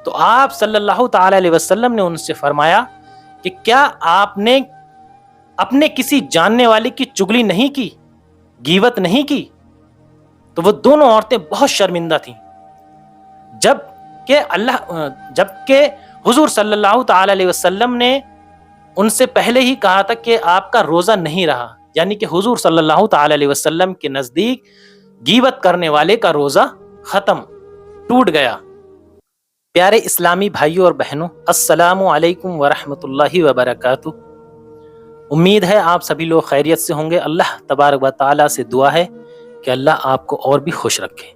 تو آپ صلی اللہ تعالی علیہ وسلم نے ان سے فرمایا کہ کیا آپ نے اپنے کسی جاننے والے کی چگلی نہیں کی، غیبت نہیں کی؟ تو وہ دونوں عورتیں بہت شرمندہ تھیں، جبکہ حضور صلی اللہ تعالی علیہ وسلم نے ان سے پہلے ہی کہا تھا کہ آپ کا روزہ نہیں رہا، یعنی کہ حضور صلی اللہ تعالی علیہ وسلم کے نزدیک غیبت کرنے والے کا روزہ ختم، ٹوٹ گیا۔ پیارے اسلامی بھائیوں اور بہنوں، السلام علیکم ورحمۃ اللہ وبرکاتہ۔ امید ہے آپ سبھی لوگ خیریت سے ہوں گے۔ اللہ تبارک و تعالیٰ سے دعا ہے کہ اللہ آپ کو اور بھی خوش رکھے،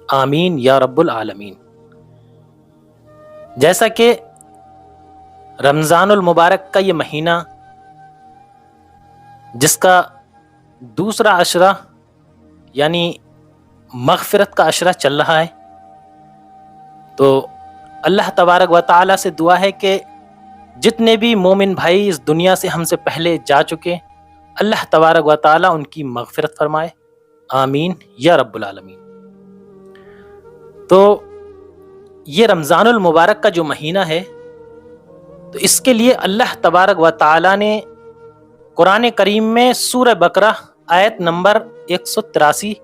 آمین یا رب العالمین۔ جیسا کہ رمضان المبارک کا یہ مہینہ، جس کا دوسرا عشرہ یعنی مغفرت کا عشرہ چل رہا ہے، تو اللہ تبارک و تعالیٰ سے دعا ہے کہ جتنے بھی مومن بھائی اس دنیا سے ہم سے پہلے جا چکے، اللہ تبارک و تعالیٰ ان کی مغفرت فرمائے، آمین یا رب العالمین۔ تو یہ رمضان المبارک کا جو مہینہ ہے، تو اس کے لیے اللہ تبارک و تعالیٰ نے قرآن کریم میں سورہ بقرہ آیت نمبر 183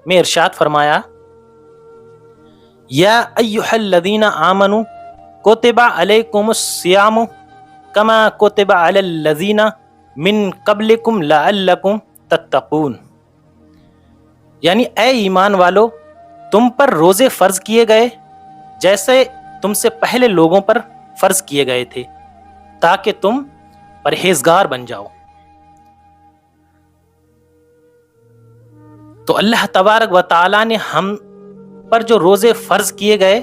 میں ارشاد فرمایا، یا ایھا الذین آمنوا کتب علیکم الصیام کما کتب علی الذین من قبلکم لعلکم تتقون، یعنی اے ایمان والو، تم پر روزے فرض کیے گئے جیسے تم سے پہلے لوگوں پر فرض کیے گئے تھے، تاکہ تم پرہیزگار بن جاؤ۔ تو اللہ تبارک و تعالیٰ نے ہم پر جو روزے فرض کیے گئے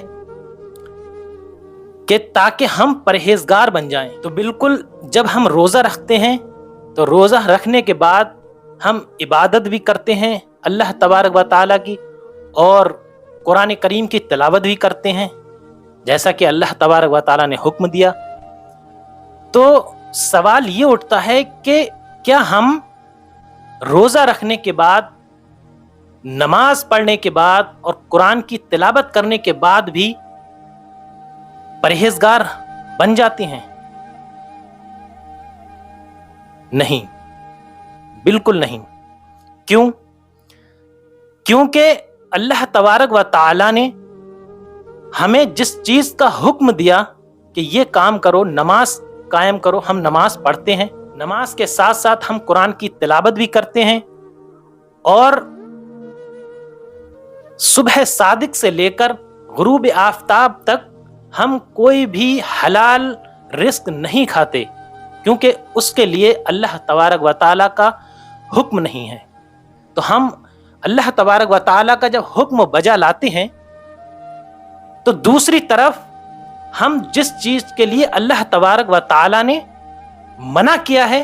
کہ تاکہ ہم پرہیزگار بن جائیں، تو بالکل جب ہم روزہ رکھتے ہیں تو روزہ رکھنے کے بعد ہم عبادت بھی کرتے ہیں اللہ تبارک و تعالیٰ کی، اور قرآن کریم کی تلاوت بھی کرتے ہیں جیسا کہ اللہ تبارک و تعالیٰ نے حکم دیا۔ تو سوال یہ اٹھتا ہے کہ کیا ہم روزہ رکھنے کے بعد، نماز پڑھنے کے بعد اور قرآن کی تلاوت کرنے کے بعد بھی پرہیزگار بن جاتے ہیں؟ نہیں، بالکل نہیں۔ کیوں؟ کیونکہ اللہ تبارک و تعالیٰ نے ہمیں جس چیز کا حکم دیا کہ یہ کام کرو، نماز قائم کرو، ہم نماز پڑھتے ہیں، نماز کے ساتھ ساتھ ہم قرآن کی تلاوت بھی کرتے ہیں، اور صبح صادق سے لے کر غروب آفتاب تک ہم کوئی بھی حلال رزق نہیں کھاتے، کیونکہ اس کے لیے اللہ تبارک و تعالیٰ کا حکم نہیں ہے۔ تو ہم اللہ تبارک و تعالیٰ کا جب حکم بجا لاتے ہیں، تو دوسری طرف ہم جس چیز کے لیے اللہ تبارک و تعالیٰ نے منع کیا ہے،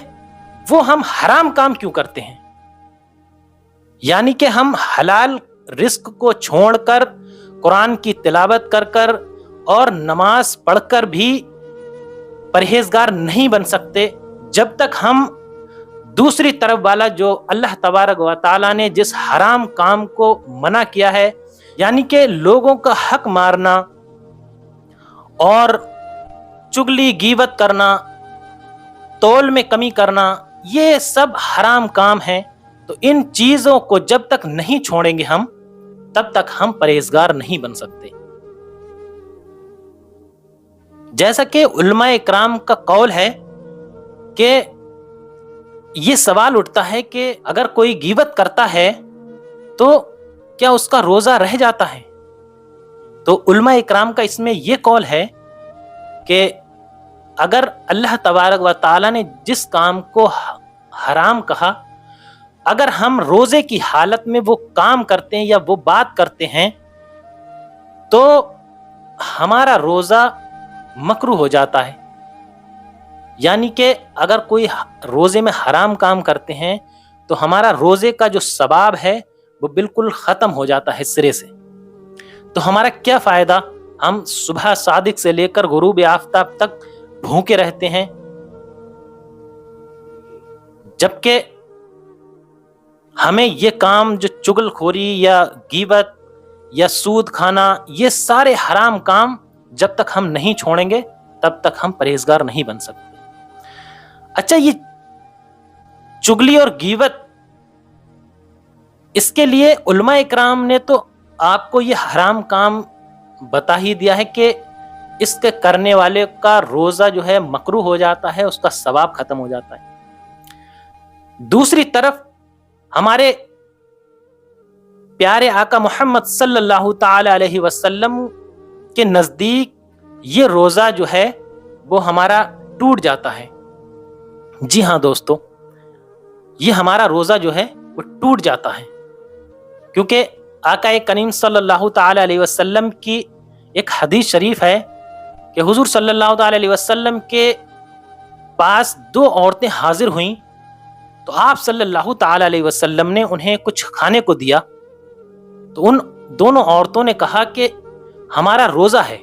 وہ ہم حرام کام کیوں کرتے ہیں؟ یعنی کہ ہم حلال رزق کو چھوڑ کر، قرآن کی تلاوت کر کر اور نماز پڑھ کر بھی پرہیزگار نہیں بن سکتے جب تک ہم دوسری طرف والا جو اللہ تبارک و تعالیٰ نے جس حرام کام کو منع کیا ہے، یعنی کہ لوگوں کا حق مارنا اور چگلی غیبت کرنا، تول میں کمی کرنا، یہ سب حرام کام ہیں۔ تو ان چیزوں کو جب تک نہیں چھوڑیں گے ہم، تب تک ہم پرہیزگار نہیں بن سکتے۔ جیسا کہ علماء اکرام کا قول ہے کہ یہ سوال اٹھتا ہے کہ اگر کوئی غیبت کرتا ہے تو کیا اس کا روزہ رہ جاتا ہے؟ تو علماء اکرام کا اس میں یہ قول ہے کہ اگر اللہ تبارک و تعالیٰ نے جس کام کو حرام کہا، اگر ہم روزے کی حالت میں وہ کام کرتے ہیں یا وہ بات کرتے ہیں، تو ہمارا روزہ مکروہ ہو جاتا ہے۔ یعنی کہ اگر کوئی روزے میں حرام کام کرتے ہیں تو ہمارا روزے کا جو ثواب ہے وہ بالکل ختم ہو جاتا ہے سرے سے۔ تو ہمارا کیا فائدہ؟ ہم صبح صادق سے لے کر غروب آفتاب تک بھوکے رہتے ہیں، جبکہ ہمیں یہ کام جو چغل خوری یا غیبت یا سود کھانا، یہ سارے حرام کام جب تک ہم نہیں چھوڑیں گے تب تک ہم پرہیزگار نہیں بن سکتے۔ اچھا، یہ چگلی اور غیبت، اس کے لیے علماء اکرام نے تو آپ کو یہ حرام کام بتا ہی دیا ہے کہ اس کے کرنے والے کا روزہ جو ہے مکروہ ہو جاتا ہے، اس کا ثواب ختم ہو جاتا ہے۔ دوسری طرف ہمارے پیارے آقا محمد صلی اللہ تعالی علیہ وسلم کے نزدیک یہ روزہ جو ہے وہ ہمارا ٹوٹ جاتا ہے۔ جی ہاں دوستو، یہ ہمارا روزہ جو ہے وہ ٹوٹ جاتا ہے، کیونکہ آقا کریم صلی اللہ تعالی علیہ وسلم کی ایک حدیث شریف ہے کہ حضور صلی اللہ تعالی علیہ وسلم کے پاس دو عورتیں حاضر ہوئیں، تو آپ صلی اللہ تعالی علیہ وسلم نے انہیں کچھ کھانے کو دیا، تو ان دونوں عورتوں نے کہا کہ ہمارا روزہ ہے۔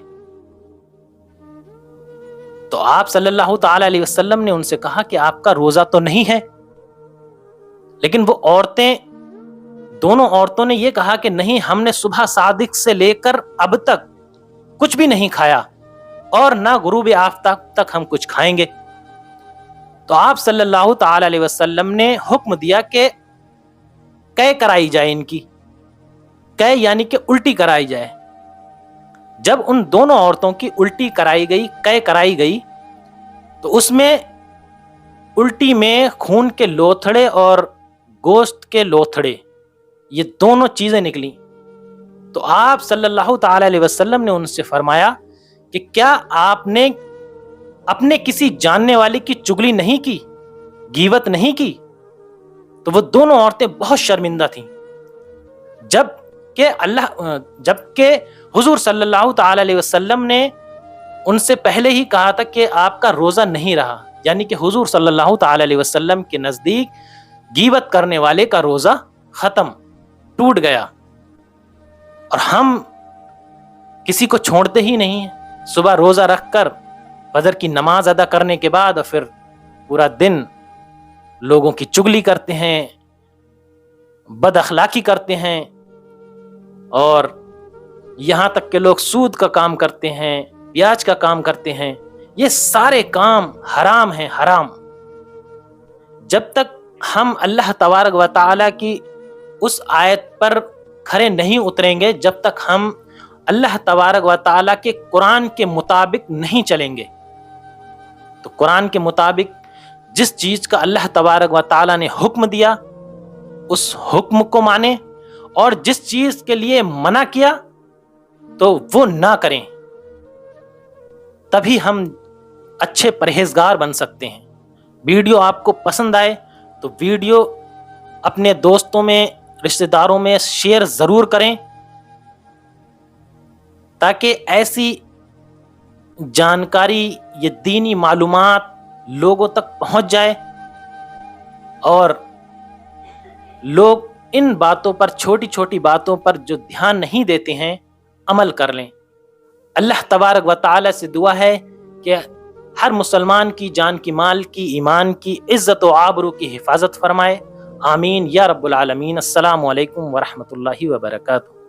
تو آپ صلی اللہ تعالی علیہ وسلم نے ان سے کہا کہ آپ کا روزہ تو نہیں ہے، لیکن وہ دونوں عورتوں نے یہ کہا کہ نہیں، ہم نے صبح صادق سے لے کر اب تک کچھ بھی نہیں کھایا اور نہ غروب آفتاب تک ہم کچھ کھائیں گے۔ تو آپ صلی اللہ تعالی علیہ وسلم نے حکم دیا کہ قے کرائی جائے، ان کی قے یعنی کہ الٹی کرائی جائے۔ جب ان دونوں عورتوں کی الٹی کرائی گئی، قے کرائی گئی، تو اس میں الٹی میں خون کے لوتھڑے اور گوشت کے لوتھڑے، یہ دونوں چیزیں نکلیں۔ تو آپ صلی اللہ تعالی علیہ وسلم نے ان سے فرمایا کہ کیا آپ نے اپنے کسی جاننے والے کی چگلی نہیں کی، غیبت نہیں کی؟ تو وہ دونوں عورتیں بہت شرمندہ تھیں، جبکہ حضور صلی اللہ تعالی علیہ وسلم نے ان سے پہلے ہی کہا تھا کہ آپ کا روزہ نہیں رہا، یعنی کہ حضور صلی اللہ تعالی علیہ وسلم کے نزدیک غیبت کرنے والے کا روزہ ختم، ٹوٹ گیا۔ اور ہم کسی کو چھوڑتے ہی نہیں ہیں، صبح روزہ رکھ کر فجر کی نماز ادا کرنے کے بعد پھر پورا دن لوگوں کی چگلی کرتے ہیں، بد اخلاقی کرتے ہیں، اور یہاں تک کہ لوگ سود کا کام کرتے ہیں، بیاج کا کام کرتے ہیں۔ یہ سارے کام حرام ہیں، حرام۔ جب تک ہم اللہ تبارک و تعالی کی اس آیت پر کھرے نہیں اتریں گے، جب تک ہم اللہ تبارک و تعالی کے قرآن کے مطابق نہیں چلیں گے، تو قرآن کے مطابق جس چیز کا اللہ تبارک و تعالی نے حکم دیا اس حکم کو مانیں، اور جس چیز کے لیے منع کیا تو وہ نہ کریں، تبھی ہم اچھے پرہیزگار بن سکتے ہیں۔ ویڈیو آپ کو پسند آئے تو ویڈیو اپنے دوستوں میں، رشتہ داروں میں شیئر ضرور کریں، تاکہ ایسی جانکاری، یہ دینی معلومات لوگوں تک پہنچ جائے اور لوگ ان باتوں پر، چھوٹی چھوٹی باتوں پر جو دھیان نہیں دیتے ہیں، عمل کر لیں۔ اللہ تبارک و تعالی سے دعا ہے کہ ہر مسلمان کی جان کی، مال کی، ایمان کی، عزت و آبرو کی حفاظت فرمائے۔ آمین یا رب العالمین۔ السلام علیکم ورحمۃ اللہ وبرکاتہ۔